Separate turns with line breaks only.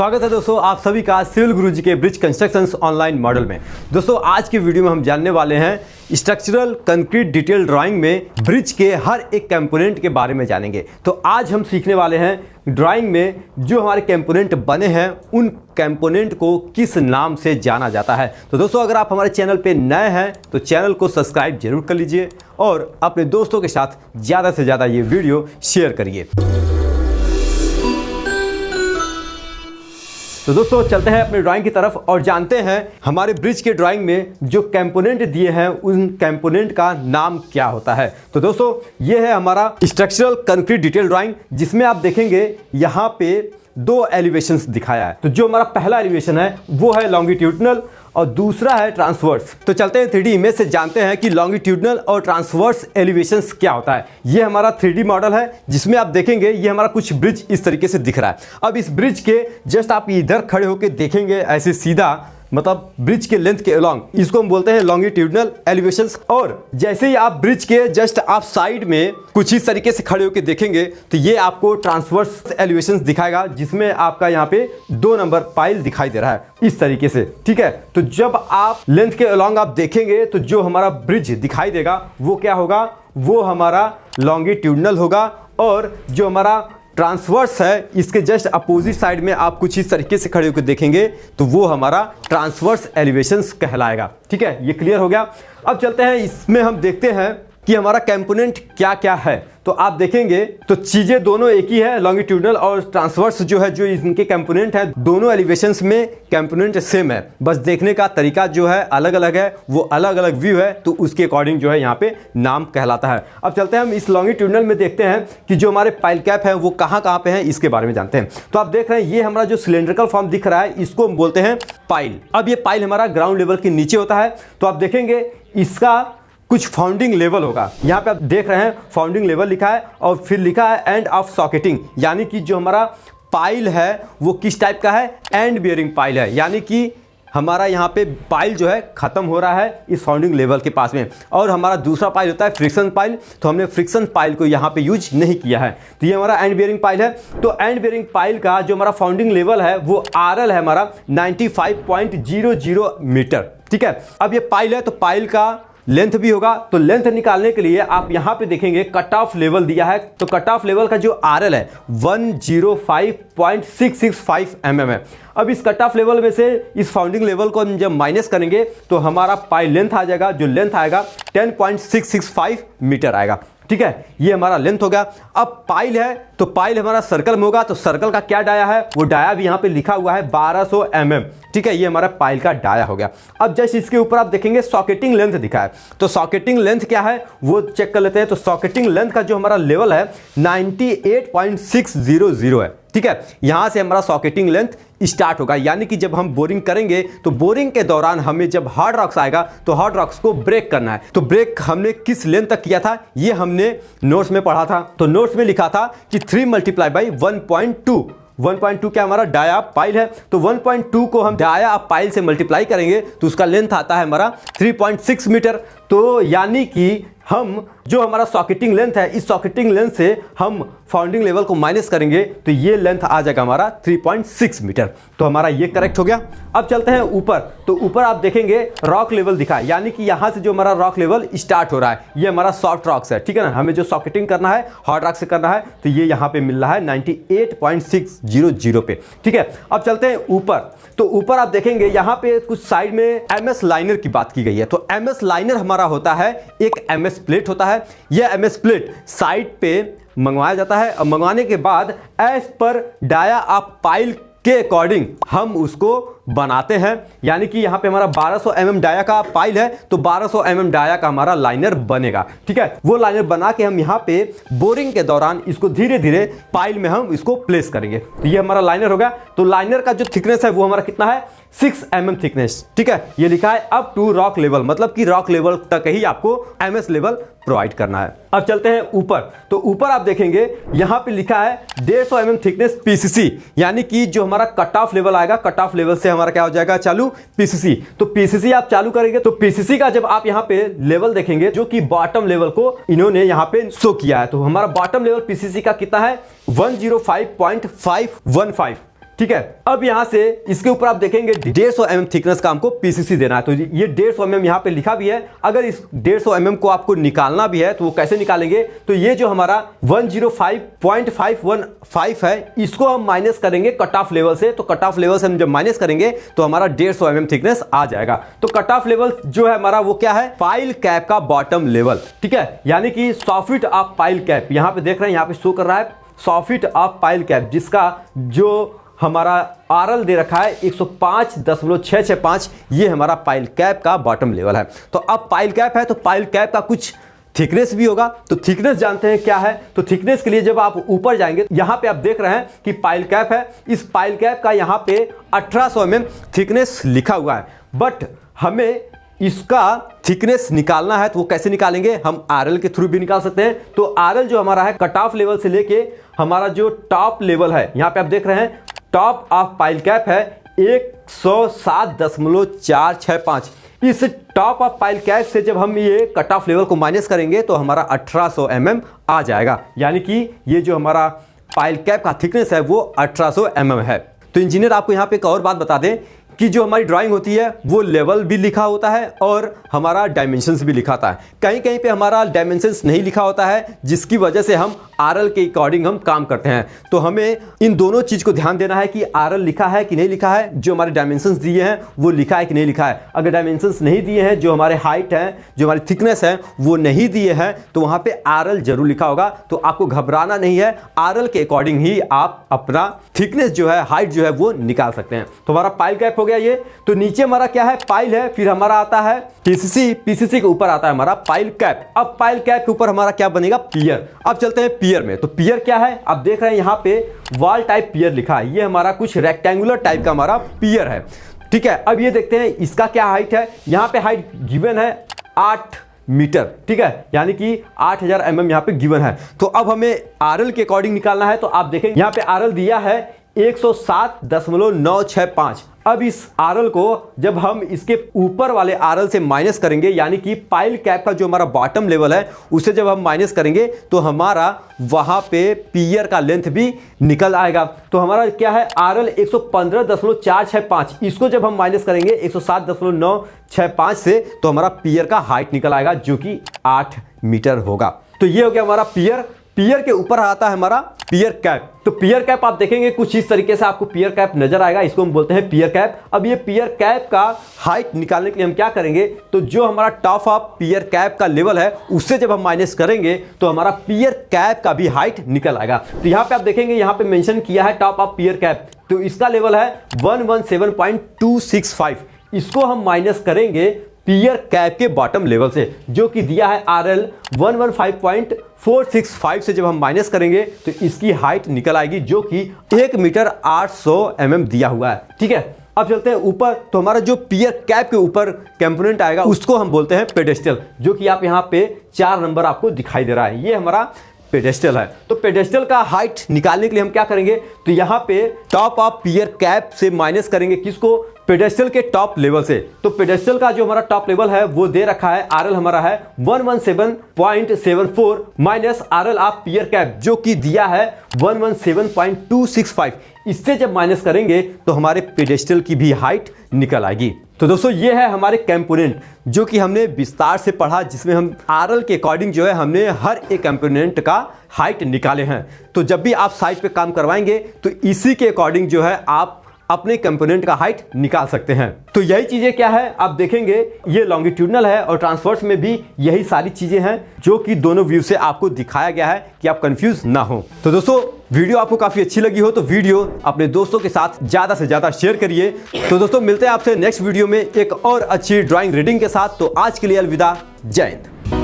स्वागत है दोस्तों आप सभी का सिविल गुरुजी के ब्रिज कंस्ट्रक्शंस ऑनलाइन मॉडल में। दोस्तों आज की वीडियो में हम जानने वाले हैं स्ट्रक्चरल कंक्रीट डिटेल ड्राइंग में ब्रिज के हर एक कंपोनेंट के बारे में जानेंगे। तो आज हम सीखने वाले हैं ड्राइंग में जो हमारे कंपोनेंट बने हैं उन कंपोनेंट को किस नाम से जाना जाता है। तो दोस्तों अगर आप हमारे चैनल पे नए हैं तो चैनल को सब्सक्राइब जरूर कर लीजिए और अपने दोस्तों के साथ ज़्यादा से ज़्यादा ये वीडियो शेयर करिए। तो दोस्तों चलते हैं अपने ड्राइंग की तरफ और जानते हैं हमारे ब्रिज के ड्राइंग में जो कंपोनेंट दिए हैं उन कंपोनेंट का नाम क्या होता है। तो दोस्तों ये है हमारा स्ट्रक्चरल कंक्रीट डिटेल ड्राइंग जिसमें आप देखेंगे यहाँ पे दो एलिवेशंस दिखाया है। तो जो हमारा पहला एलिवेशन है वो है लॉन्गिट्यूडनल और दूसरा है ट्रांसवर्स। तो चलते हैं 3D इमेज से जानते हैं कि लॉन्गिट्यूडनल और ट्रांसवर्स एलिवेशंस क्या होता है। ये हमारा 3D मॉडल है जिसमें आप देखेंगे ये हमारा कुछ ब्रिज इस तरीके से दिख रहा है। अब इस ब्रिज के जस्ट आप इधर खड़े होकर देखेंगे ऐसे सीधा मतलब ब्रिज के लेंथ के अलोंग, इसको हम बोलते हैं लॉन्गिट्यूडनल एलिवेशंस। और जैसे ही आप ब्रिज के जस्ट आप साइड में कुछ इस तरीके से खड़े होकर देखेंगे तो ये आपको ट्रांसवर्स एलिवेशंस दिखाएगा जिसमें आपका यहाँ पे 2 नंबर पाइल दिखाई दे रहा है इस तरीके से। ठीक है, तो जब आप लेंथ के अलोंग आप देखेंगे तो जो हमारा ब्रिज दिखाई देगा वो क्या होगा, वो हमारा लॉन्गिट्यूडनल होगा। और जो हमारा ट्रांसवर्स है इसके जस्ट अपोजिट साइड में आप कुछ इस तरीके से खड़े होकर देखेंगे तो वो हमारा ट्रांसवर्स एलिवेशंस कहलाएगा। ठीक है, ये क्लियर हो गया। अब चलते हैं इसमें हम देखते हैं कि हमारा कंपोनेंट क्या क्या है। तो आप देखेंगे तो चीजें दोनों एक ही है, लॉन्गिट्यूडनल और ट्रांसवर्स जो है जो इनके कंपोनेंट है दोनों एलिवेशंस में कंपोनेंट सेम है, बस देखने का तरीका जो है अलग अलग है, वो अलग अलग व्यू है तो उसके अकॉर्डिंग जो है यहाँ पे नाम कहलाता है। अब चलते हैं हम इस लॉन्गिट्यूडनल में देखते हैं कि जो हमारे पाइल कैप है वो कहाँ कहाँ पे है इसके बारे में जानते हैं। तो आप देख रहे हैं ये हमारा जो सिलेंड्रिकल फॉर्म दिख रहा है इसको हम बोलते हैं पाइल। अब ये पाइल हमारा ग्राउंड लेवल के नीचे होता है। तो आप देखेंगे इसका कुछ फाउंडिंग लेवल होगा, यहाँ पे आप देख रहे हैं फाउंडिंग लेवल लिखा है और फिर लिखा है एंड ऑफ सॉकेटिंग, यानी कि जो हमारा पाइल है वो किस टाइप का है, एंड बियरिंग पाइल है, यानी कि हमारा यहाँ पे पाइल जो है खत्म हो रहा है इस फाउंडिंग लेवल के पास में। और हमारा दूसरा पाइल होता है फ्रिक्शन पाइल, तो हमने फ्रिक्शन पाइल को यहाँ पे यूज नहीं किया है। तो ये हमारा एंड बियरिंग पाइल है। तो एंड बियरिंग पाइल का जो हमारा फाउंडिंग लेवल है वो RL है हमारा 95.00 मीटर। ठीक है, अब ये पाइल है तो पाइल का लेंथ भी होगा। तो लेंथ निकालने के लिए आप यहां पे देखेंगे कट ऑफ लेवल दिया है। तो कट ऑफ लेवल का जो RL है 105.665 mm है। अब इस कट ऑफ लेवल में से इस फाउंडिंग लेवल को हम जब माइनस करेंगे तो हमारा पाइल लेंथ आ जाएगा, जो लेंथ आएगा 10.665 मीटर आएगा। ठीक है, ये हमारा लेंथ हो गया। अब पाइल है तो पाइल हमारा सर्कल में होगा, तो सर्कल का क्या डाया है वो डाया भी यहाँ पे लिखा हुआ है 1200 mm। ठीक है, ये हमारा पाइल का डाया हो गया। अब जस्ट इसके ऊपर आप देखेंगे सॉकेटिंग लेंथ दिखा है। तो सॉकेटिंग लेंथ क्या है वो चेक कर लेते हैं। तो सॉकेटिंग लेंथ का जो हमारा लेवल है 98.600 है। ठीक है, यहां से हमारा सॉकेटिंग लेंथ स्टार्ट होगा, यानी कि जब हम बोरिंग करेंगे तो बोरिंग के दौरान हमें जब हार्ड रॉक्स आएगा तो हार्ड रॉक्स को ब्रेक करना है। तो ब्रेक हमने किस लेंथ तक किया था ये हमने नोट्स में पढ़ा था। तो नोट्स में लिखा था कि 3 × 1.2 1.2 क्या हमारा डाया पाइल है, तो 1.2 को हम डाया पाइल से मल्टीप्लाई करेंगे तो उसका लेंथ आता है हमारा 3.6 मीटर। तो यानी कि हम जो हमारा सॉकेटिंग लेंथ है इस सॉकेटिंग लेंथ से हम फाउंडिंग लेवल को माइनस करेंगे तो ये लेंथ आ जाएगा हमारा 3.6 मीटर। तो हमारा ये करेक्ट हो गया। अब चलते हैं ऊपर। तो ऊपर आप देखेंगे रॉक लेवल दिखा है, यानी कि यहाँ से जो हमारा रॉक लेवल स्टार्ट हो रहा है ये हमारा सॉफ्ट रॉक्स है। ठीक है ना, हमें जो सॉकेटिंग करना है हार्ड रॉक से करना है तो ये यहाँ पे मिल रहा है 98.600 पे। ठीक है, अब चलते हैं ऊपर। तो ऊपर आप देखेंगे यहाँ पे कुछ साइड में MS लाइनर की बात की गई है। तो MS लाइनर हमारा होता है एक MS प्लेट होता है। यह MS प्लेट साइड पे मंगवाया जाता है और मंगवाने के बाद एज पर डाया आप पाइल के अकॉर्डिंग हम उसको बनाते हैं, यानी कि यहाँ पे हमारा 1200 mm डाया का पाइल है तो 1200 mm डाया का हमारा लाइनर बनेगा। ठीक है, वो लाइनर बना के हम यहाँ पे बोरिंग के दौरान इसको धीरे धीरे पाइल में हम इसको प्लेस करेंगे। तो ये हमारा लाइनर होगा। तो लाइनर का जो थिकनेस है वो हमारा कितना है 6 mm थिकनेस। ठीक है, ये लिखा है अप टू रॉक लेवल, मतलब कि रॉक लेवल तक ही आपको MS लेवल प्रोवाइड करना है। अब चलते हैं ऊपर। तो ऊपर आप देखेंगे यहाँ पे लिखा है 150 mm थिकनेस PCC, यानी कि जो हमारा कट ऑफ लेवल आएगा कट ऑफ लेवल से हमारा क्या हो जाएगा चालू PCC। तो PCC आप चालू करेंगे तो PCC का जब आप यहाँ पे लेवल देखेंगे जो कि बॉटम लेवल को इन्होंने यहाँ पे शो किया है, तो हमारा बॉटम लेवल PCC का कितना है 105.515। ठीक है। अब यहाँ से इसके ऊपर आप देखेंगे 150 mm थिकनेस का हमको पीसीसी देना है। तो ये 150 mm यहाँ पे लिखा भी है। अगर इस 150 mm को आपको निकालना भी है तो वो कैसे निकालेंगे, तो ये जो हमारा 105.515 है इसको हम माइनस करेंगे कट ऑफ लेवल से। तो कट ऑफ लेवल से हम जब माइनस करेंगे तो हमारा 150 mm थिकनेस आ जाएगा। तो कट ऑफ लेवल जो है हमारा वो क्या है, पाइल कैप का बॉटम लेवल, ठीक है। यानी कि 100 फीट ऑफ पाइल कैप, यहाँ पे देख रहे हैं, यहाँ पे शो कर रहा है 100 फीट ऑफ पाइल कैप, जिसका जो हमारा आरएल दे रखा है 105.665, ये हमारा पाइल कैप का बॉटम लेवल है। तो अब पाइल कैप है तो पाइल कैप का कुछ थिकनेस भी होगा। तो थिकनेस जानते हैं क्या है। तो थिकनेस के लिए जब आप ऊपर जाएंगे, यहाँ पे आप देख रहे हैं कि पाइल कैप है। इस पाइल कैप का यहाँ पे 1800 mm थिकनेस लिखा हुआ है, बट हमें इसका थिकनेस निकालना है। तो वो कैसे निकालेंगे, हम आरएल के थ्रू भी निकाल सकते हैं। तो आरएल जो हमारा है कट ऑफ लेवल से लेके हमारा जो टॉप लेवल है, यहाँ पे आप देख रहे हैं टॉप ऑफ पाइल कैप है 107.465। इस टॉप ऑफ पाइल कैप से जब हम ये कट ऑफ लेवल को माइनस करेंगे तो हमारा 1800 mm आ जाएगा। यानी कि ये जो हमारा पाइल कैप का थिकनेस है वो 1800 mm है। तो इंजीनियर आपको यहाँ पे एक और बात बता दें कि जो हमारी ड्राइंग होती है वो लेवल भी लिखा होता है और हमारा डायमेंशंस भी लिखा होता है। कहीं कहीं पे हमारा डायमेंशंस नहीं लिखा होता है, जिसकी वजह से हम आरएल के अकॉर्डिंग हम काम करते हैं। तो हमें इन दोनों चीज़ को ध्यान देना है कि आरएल लिखा है कि नहीं लिखा है, जो हमारे डायमेंशंस दिए हैं वो लिखा है कि नहीं लिखा है। अगर डायमेंशंस नहीं दिए हैं, जो हमारे हाइट है, जो हमारी थिकनेस है वो नहीं दिए हैं, तो वहाँ पे आरएल जरूर लिखा होगा। तो आपको घबराना नहीं है, आरएल के अकॉर्डिंग ही आप अपना थिकनेस जो है, हाइट जो है वो निकाल सकते हैं। तो हमारा पाइल कैप हो गया ये। तो नीचे हमारा क्या है, पाइल है, फिर हमारा आता है पीसीसी, पीसीसी के ऊपर आता है हमारा पाइल कैप। अब पाइल कैप के ऊपर हमारा क्या बनेगा, पियर। अब चलते हैं पियर में। तो पियर क्या है, आप देख रहे हैं यहाँ पे वॉल टाइप पियर लिखा है। ये हमारा कुछ रेक्टेंगुलर टाइप का हमारा पियर है, ठीक है। अब ये देखते हैं इसका क्या हाइट है। यहाँ पे हाइट गिवन है 8 मीटर, ठीक है, यानी कि 8000 mm यहाँ पे गिवन है। तो अब हमें आरएल के अकॉर्डिंग निकालना है। तो आप देखेंगे यहाँ पे आरएल दिया है 107.965। अब इस आरएल को जब हम इसके ऊपर वाले आरएल से माइनस करेंगे, यानी कि पाइल कैप का जो हमारा बॉटम लेवल है उसे जब हम माइनस करेंगे तो हमारा वहां पे पियर का लेंथ भी निकल आएगा। तो हमारा क्या है, आरएल 115.465, इसको जब हम माइनस करेंगे 107.965 से तो हमारा पियर का हाइट निकल आएगा, जो कि 8 मीटर होगा। तो ये हो गया हमारा पियर। पियर के ऊपर आता है हमारा पियर कैप। तो पियर कैप आप देखेंगे कुछ इस तरीके से आपको पियर कैप नजर आएगा, इसको हम बोलते हैं पियर कैप। अब ये पियर कैप का हाइट निकालने के लिए हम क्या करेंगे, तो जो हमारा टॉप ऑफ पियर कैप का लेवल है उससे जब हम माइनस करेंगे तो हमारा पियर कैप का भी हाइट निकल आएगा। तो यहाँ पे आप देखेंगे, यहाँ पे मेंशन किया है टॉप ऑफ पियर कैप, तो इसका लेवल है 117.265। इसको हम माइनस करेंगे पियर कैप के बॉटम लेवल से, जो कि दिया है आरएल 115.465 से जब हम माइनस करेंगे तो इसकी हाइट निकल आएगी, जो कि 1 मीटर 800 mm दिया हुआ है, ठीक है। अब चलते हैं ऊपर। तो हमारा जो पियर कैप के ऊपर कंपोनेंट आएगा उसको हम बोलते हैं पेडेस्टल, जो कि आप यहाँ पे 4 नंबर आपको दिखाई दे रहा है, ये हमारा पेडेस्टल है। तो पेडेस्टल का हाइट निकालने के लिए हम क्या करेंगे, तो यहाँ पे टॉप ऑफ पियर कैप से माइनस करेंगे किसको, पेडेस्टल के टॉप लेवल से। तो पेडेस्टल का जो हमारा टॉप लेवल है वो दे रखा है, आरएल हमारा है 117.74 minus RL of pier cap, जो कि दिया है 117.265। इससे जब माइनस करेंगे तो हमारे पेडेस्टल की भी हाइट निकल आएगी। तो दोस्तों ये है हमारे कंपोनेंट जो कि हमने विस्तार से पढ़ा, जिसमें हम आरएल के अकॉर्डिंग जो है हमने हर एक कंपोनेंट का हाइट निकाले हैं। तो जब भी आप साइट पे काम करवाएंगे तो इसी के अकॉर्डिंग जो है आप अपने कंपोनेंट का हाइट निकाल सकते हैं। तो यही चीजें क्या है आप देखेंगे, ये लॉन्गिट्यूडनल है और ट्रांसवर्स में भी यही सारी चीजें हैं, जो कि दोनों व्यू से आपको दिखाया गया है कि आप कंफ्यूज ना हो। तो दोस्तों वीडियो आपको काफी अच्छी लगी हो तो वीडियो अपने दोस्तों के साथ ज्यादा से ज्यादा शेयर करिए। तो दोस्तों मिलते हैं आपसे नेक्स्ट वीडियो में एक और अच्छी ड्राइंग रीडिंग के साथ। तो आज के लिए अलविदा, जय हिंद।